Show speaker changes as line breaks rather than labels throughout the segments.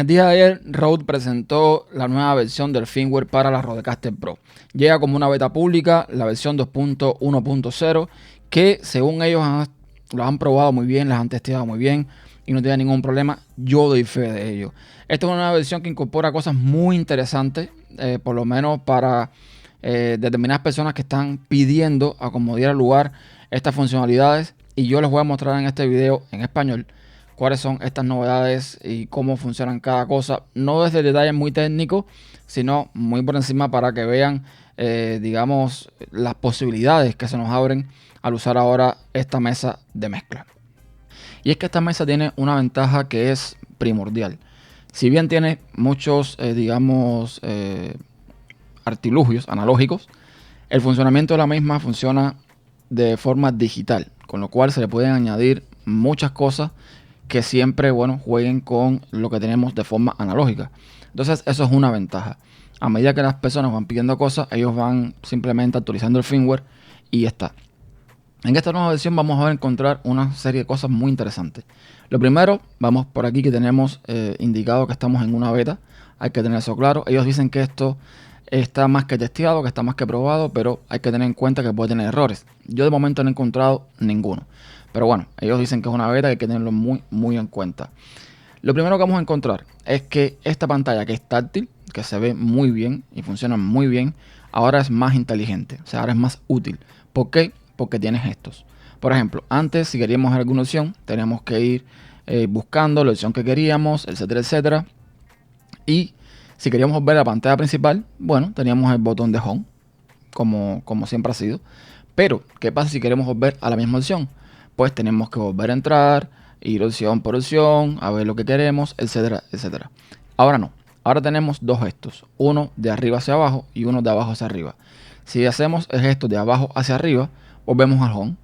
el día de ayer, Rode presentó la nueva versión del firmware para la Rodecaster Pro. Llega como una beta pública, la versión 2.1.0, que según ellos lo han probado muy bien, las han testeado muy bien y no tiene ningún problema. Yo doy fe de ello. Esta es una versión que incorpora cosas muy interesantes, por lo menos para determinadas personas que están pidiendo acomodar al lugar estas funcionalidades. Y yo les voy a mostrar en este video en español cuáles son estas novedades y cómo funcionan cada cosa, no desde detalles muy técnicos, sino muy por encima para que vean, digamos, las posibilidades que se nos abren al usar ahora esta mesa de mezcla. Y es que esta mesa tiene una ventaja que es primordial. Si bien tiene muchos, digamos, artilugios analógicos, el funcionamiento de la misma funciona de forma digital, con lo cual se le pueden añadir muchas cosas que siempre, bueno, jueguen con lo que tenemos de forma analógica. Entonces eso es una ventaja. A medida que las personas van pidiendo cosas, ellos van simplemente actualizando el firmware y ya está. En esta nueva versión vamos a encontrar una serie de cosas muy interesantes. Lo primero, vamos por aquí que tenemos indicado que estamos en una beta. Hay que tener eso claro. Ellos dicen que esto está más que testeado, que está más que probado, pero hay que tener en cuenta que puede tener errores. Yo de momento no he encontrado ninguno. Pero bueno, ellos dicen que es una beta y hay que tenerlo muy en cuenta. Lo primero que vamos a encontrar es que esta pantalla, que es táctil, que se ve muy bien y funciona muy bien, ahora es más inteligente, o sea, ahora es más útil. ¿Por qué? Porque tiene gestos. Por ejemplo, antes si queríamos alguna opción, teníamos que ir buscando la opción que queríamos, etcétera, etcétera. Y si queríamos ver la pantalla principal, bueno, teníamos el botón de Home, como siempre ha sido. Pero, ¿qué pasa si queremos volver a la misma opción? Pues tenemos que volver a entrar, ir opción por opción, a ver lo que queremos, etcétera, etcétera. Ahora no. Ahora tenemos dos gestos, uno de arriba hacia abajo y uno de abajo hacia arriba. Si hacemos el gesto de abajo hacia arriba, volvemos al Home.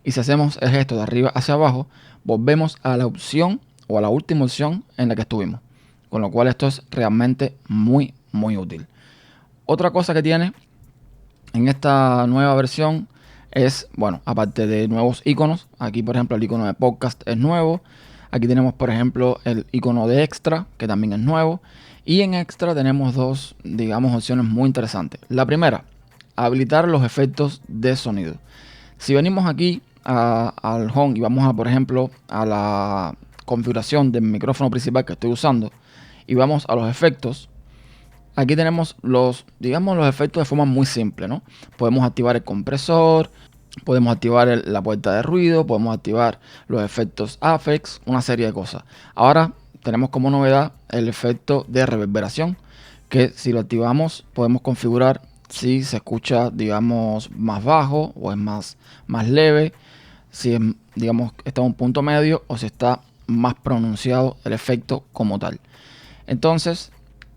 Y si hacemos el gesto de arriba hacia abajo, volvemos a la opción o a la última opción en la que estuvimos. Con lo cual esto es realmente muy útil. Otra cosa que tiene en esta nueva versión es, bueno, aparte de nuevos iconos, aquí por ejemplo el icono de podcast es nuevo. Aquí tenemos por ejemplo el icono de extra, que también es nuevo. Y en extra tenemos dos, digamos, opciones muy interesantes. La primera, habilitar los efectos de sonido. Si venimos aquí al Home y vamos a, por ejemplo, a la configuración del micrófono principal que estoy usando y vamos a los efectos, aquí tenemos los efectos de forma muy simple, ¿no? Podemos activar el compresor, podemos activar la puerta de ruido, podemos activar los efectos Apex, una serie de cosas. Ahora tenemos como novedad el efecto de reverberación, que si lo activamos podemos configurar si se escucha, digamos, más bajo o es más leve, si es, digamos, está en un punto medio o si está más pronunciado el efecto como tal. Entonces,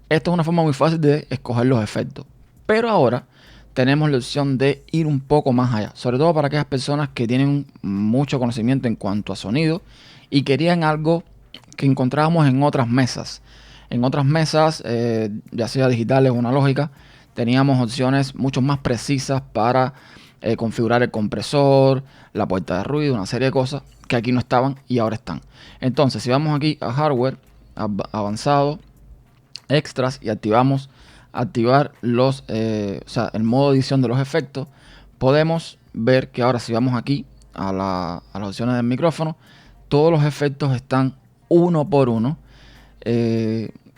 esto es una forma muy fácil de escoger los efectos. Pero ahora tenemos la opción de ir un poco más allá. Sobre todo para aquellas personas que tienen mucho conocimiento en cuanto a sonido y querían algo que encontrábamos en otras mesas. En otras mesas, ya sea digitales o analógicas, teníamos opciones mucho más precisas para configurar el compresor, la puerta de ruido, una serie de cosas que aquí no estaban y ahora están. Entonces, si vamos aquí a hardware, avanzado, extras y activar los, el modo edición de los efectos, podemos ver que ahora si vamos aquí a las opciones del micrófono, todos los efectos están uno por uno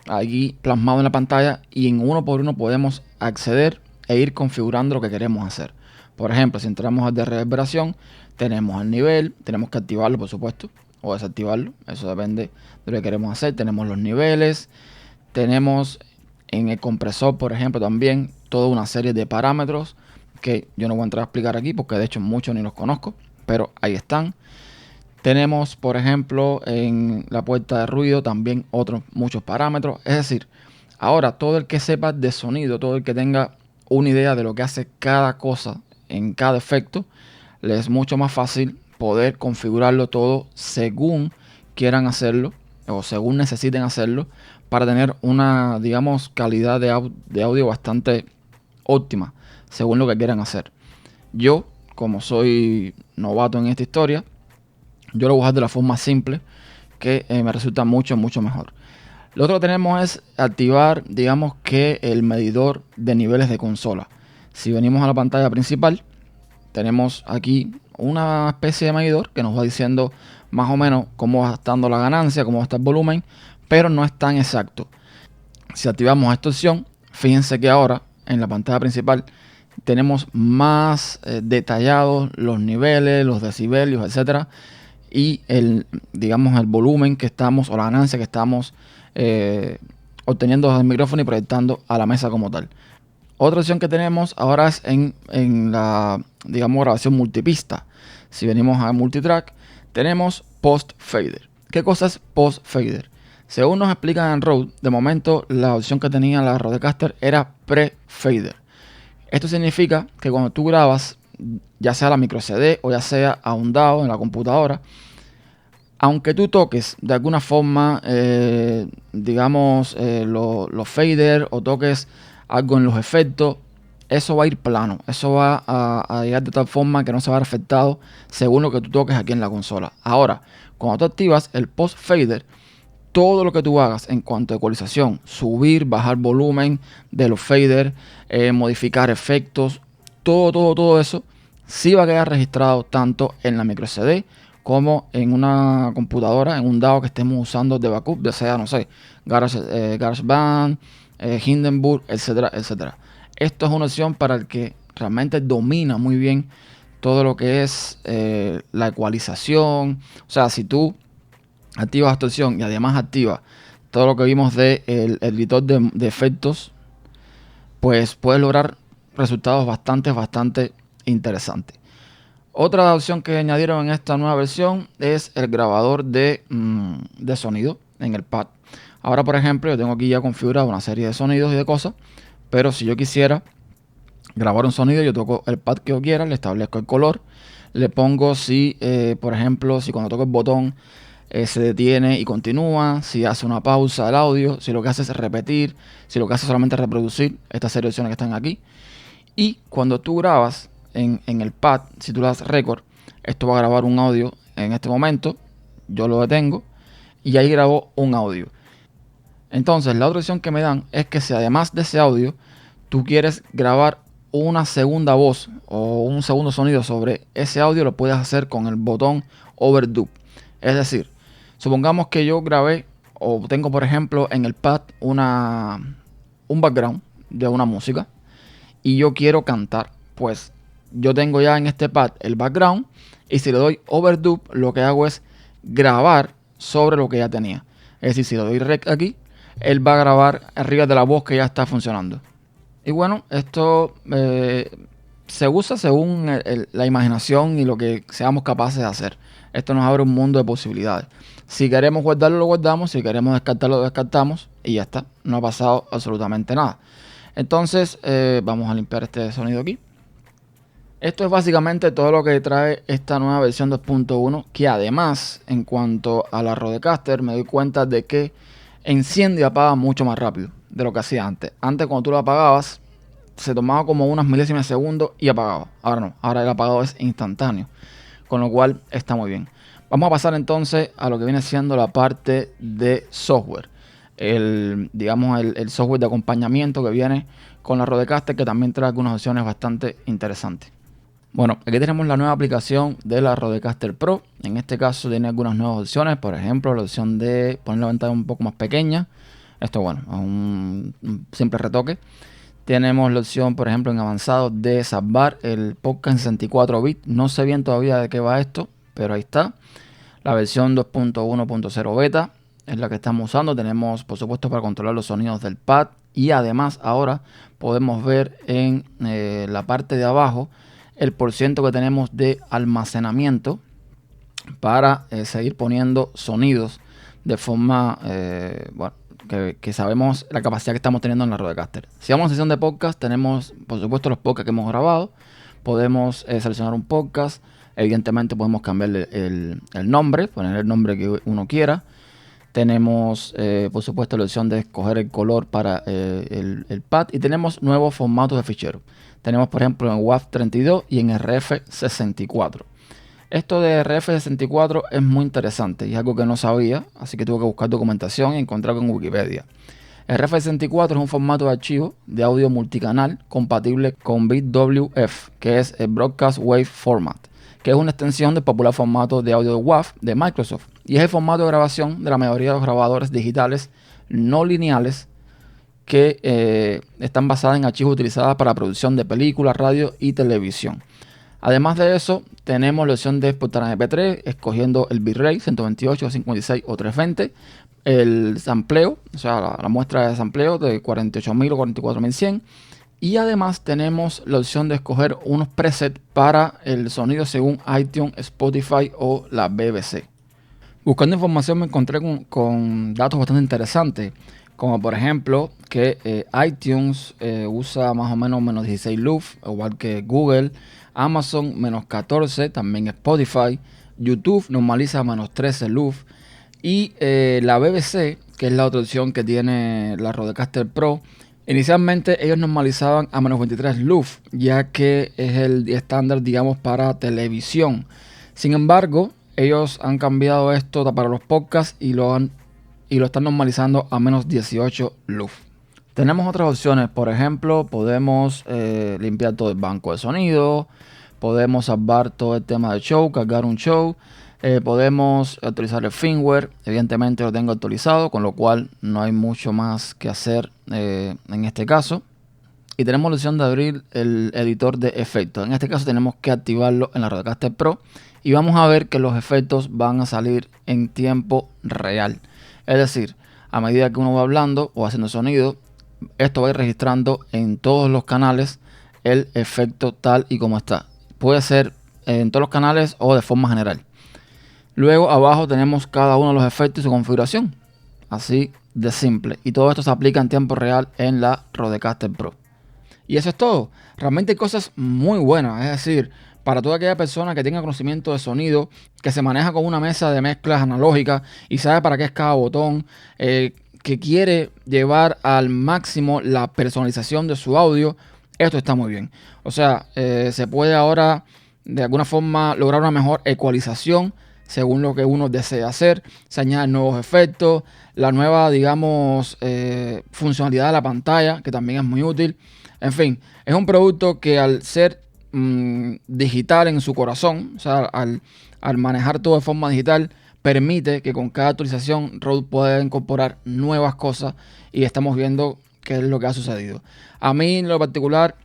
aquí plasmado en la pantalla y en uno por uno podemos acceder e ir configurando lo que queremos hacer. Por ejemplo, si entramos al de reverberación, tenemos el nivel, tenemos que activarlo por supuesto o desactivarlo, eso depende de lo que queremos hacer. Tenemos los niveles, tenemos en el compresor, por ejemplo, también toda una serie de parámetros que yo no voy a entrar a explicar aquí porque de hecho muchos ni los conozco, pero ahí están. Tenemos, por ejemplo, en la puerta de ruido también otros muchos parámetros. Es decir, ahora todo el que sepa de sonido, todo el que tenga una idea de lo que hace cada cosa en cada efecto, les es mucho más fácil poder configurarlo todo según quieran hacerlo o según necesiten hacerlo para tener una, digamos, calidad de audio bastante óptima según lo que quieran hacer. Yo, como soy novato en esta historia, yo lo voy a hacer de la forma simple que me resulta mucho mejor. Lo otro que tenemos es activar, digamos que el medidor de niveles de consola. Si venimos a la pantalla principal, tenemos aquí una especie de medidor que nos va diciendo más o menos cómo va estando la ganancia, cómo va a estar el volumen, pero no es tan exacto. Si activamos esta opción, fíjense que ahora en la pantalla principal tenemos más detallados los niveles, los decibelios, etcétera, y digamos el volumen que estamos o la ganancia que estamos obteniendo desde el micrófono y proyectando a la mesa como tal. Otra opción que tenemos ahora es en la, digamos, grabación multipista. Si venimos a multitrack, tenemos post fader. ¿Qué cosa es post fader? Según nos explican en Rode, de momento la opción que tenía la Rodecaster era pre-fader. Esto significa que cuando tú grabas, ya sea la micro CD o ya sea a un DAW en la computadora, aunque tú toques de alguna forma, digamos, los fader o toques algo en los efectos, eso va a ir plano. Eso va a llegar de tal forma que no se va a ver afectado según lo que tú toques aquí en la consola. Ahora, cuando tú activas el post fader, todo lo que tú hagas en cuanto a ecualización, subir, bajar volumen de los faders, modificar efectos, todo eso, sí va a quedar registrado tanto en la micro CD como en una computadora, en un DAW que estemos usando de backup, ya sea, no sé, GarageBand, Hindenburg, etcétera, etcétera. Esto es una opción para el que realmente domina muy bien todo lo que es la ecualización. O sea, si tú activas esta opción y además activa todo lo que vimos de el editor de efectos, pues puedes lograr resultados bastante interesantes. Otra opción que añadieron en esta nueva versión es el grabador de sonido en el pad. Ahora, por ejemplo, yo tengo aquí ya configurado una serie de sonidos y de cosas, pero si yo quisiera grabar un sonido, yo toco el pad que yo quiera, le establezco el color, le pongo si, por ejemplo, si cuando toco el botón se detiene y continúa, si hace una pausa el audio, si lo que hace es repetir, si lo que hace es solamente reproducir, estas serie de opciones que están aquí. Y cuando tú grabas en el pad, si tú le das record, esto va a grabar un audio en este momento, yo lo detengo y ahí grabo un audio. Entonces la otra opción que me dan es que si además de ese audio tú quieres grabar una segunda voz o un segundo sonido sobre ese audio, lo puedes hacer con el botón overdub. Es decir, supongamos que yo grabé o tengo, por ejemplo, en el pad un background de una música y yo quiero cantar, pues yo tengo ya en este pad el background y si le doy overdub, lo que hago es grabar sobre lo que ya tenía. Es decir, si le doy rec aquí, él va a grabar arriba de la voz que ya está funcionando. Y bueno, esto se usa según la imaginación y lo que seamos capaces de hacer. Esto nos abre un mundo de posibilidades. Si queremos guardarlo, lo guardamos. Si queremos descartarlo, lo descartamos. Y ya está. No ha pasado absolutamente nada. Entonces, vamos a limpiar este sonido aquí. Esto es básicamente todo lo que trae esta nueva versión 2.1, que además, en cuanto a la Rodecaster, me doy cuenta de que enciende y apaga mucho más rápido de lo que hacía antes. Antes, cuando tú lo apagabas, se tomaba como unas milésimas de segundo y apagaba. Ahora no, ahora el apagado es instantáneo, con lo cual está muy bien. Vamos a pasar entonces a lo que viene siendo la parte de software. Digamos el software de acompañamiento que viene con la Rodecaster, que también trae algunas opciones bastante interesantes. Bueno, aquí tenemos la nueva aplicación de la Rodecaster Pro. En este caso tiene algunas nuevas opciones. Por ejemplo, la opción de poner la ventana un poco más pequeña. Esto, bueno, es un simple retoque. Tenemos la opción, por ejemplo, en avanzado de salvar el podcast en 64 bits. No sé bien todavía de qué va esto, pero ahí está. La versión 2.1.0 beta es la que estamos usando. Tenemos, por supuesto, para controlar los sonidos del pad. Y además ahora podemos ver en la parte de abajo el porciento que tenemos de almacenamiento para seguir poniendo sonidos de forma, bueno, que sabemos la capacidad que estamos teniendo en la Rodecaster. Si vamos a sesión de podcast, tenemos por supuesto los podcasts que hemos grabado. Podemos seleccionar un podcast. Evidentemente podemos cambiarle el nombre, poner el nombre que uno quiera. Tenemos por supuesto la opción de escoger el color para el pad. Y tenemos nuevos formatos de ficheros. Tenemos por ejemplo en WAV32 y en RF64. Esto de RF64 es muy interesante y es algo que no sabía, así que tuve que buscar documentación y encontrar en Wikipedia. RF64 es un formato de archivo de audio multicanal compatible con BWF, que es el Broadcast Wave Format, que es una extensión del popular formato de audio de WAV de Microsoft y es el formato de grabación de la mayoría de los grabadores digitales no lineales que están basadas en archivos utilizados para la producción de películas, radio y televisión. Además de eso, tenemos la opción de exportar a MP3, escogiendo el bitrate 128, 56 o 320, el sampleo, o sea, la muestra de sampleo de 48.000 o 44.100, y además tenemos la opción de escoger unos presets para el sonido según iTunes, Spotify o la BBC. Buscando información me encontré con datos bastante interesantes, como por ejemplo que iTunes usa más o menos menos 16 luf, igual que Google, Amazon menos 14, también Spotify, YouTube normaliza menos 13 luf y la BBC, que es la otra opción que tiene la Rodecaster Pro, inicialmente ellos normalizaban a menos 23 luf, ya que es el estándar, digamos, para televisión. Sin embargo, ellos han cambiado esto para los podcasts y lo están normalizando a menos 18 luf. Tenemos otras opciones, por ejemplo, podemos limpiar todo el banco de sonido, podemos salvar todo el tema del show, cargar un show, podemos actualizar el firmware, evidentemente lo tengo actualizado, con lo cual no hay mucho más que hacer en este caso. Y tenemos la opción de abrir el editor de efectos. En este caso tenemos que activarlo en la Rodecaster Pro y vamos a ver que los efectos van a salir en tiempo real. Es decir, a medida que uno va hablando o haciendo sonido, esto va a ir registrando en todos los canales el efecto tal y como está. Puede ser en todos los canales o de forma general. Luego abajo tenemos cada uno de los efectos y su configuración. Así de simple. Y todo esto se aplica en tiempo real en la Rodecaster Pro. Y eso es todo. Realmente hay cosas muy buenas. Es decir, para toda aquella persona que tenga conocimiento de sonido, que se maneja con una mesa de mezclas analógica y sabe para qué es cada botón, que quiere llevar al máximo la personalización de su audio, esto está muy bien. O sea, se puede ahora de alguna forma lograr una mejor ecualización según lo que uno desea hacer. Se añaden nuevos efectos, la nueva, digamos, funcionalidad de la pantalla, que también es muy útil. En fin, es un producto que al ser digital en su corazón, o sea, al manejar todo de forma digital, permite que con cada actualización Rode pueda incorporar nuevas cosas y estamos viendo qué es lo que ha sucedido. A mí en lo particular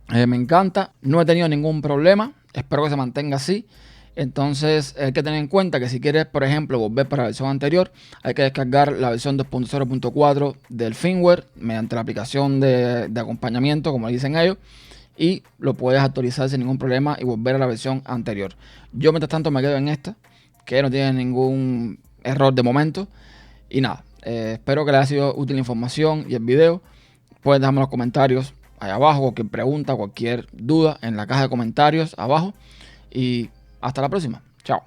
me encanta, no he tenido ningún problema, espero que se mantenga así. Entonces hay que tener en cuenta que si quieres, por ejemplo, volver para la versión anterior, hay que descargar la versión 2.0.4 del firmware mediante la aplicación de acompañamiento, como dicen ellos, y lo puedes actualizar sin ningún problema y volver a la versión anterior. Yo mientras tanto me quedo en esta, que no tiene ningún error de momento. Y nada, espero que les haya sido útil la información y el video. Pueden dejarme en los comentarios ahí abajo, cualquier pregunta, cualquier duda en la caja de comentarios abajo. Y hasta la próxima. Chao.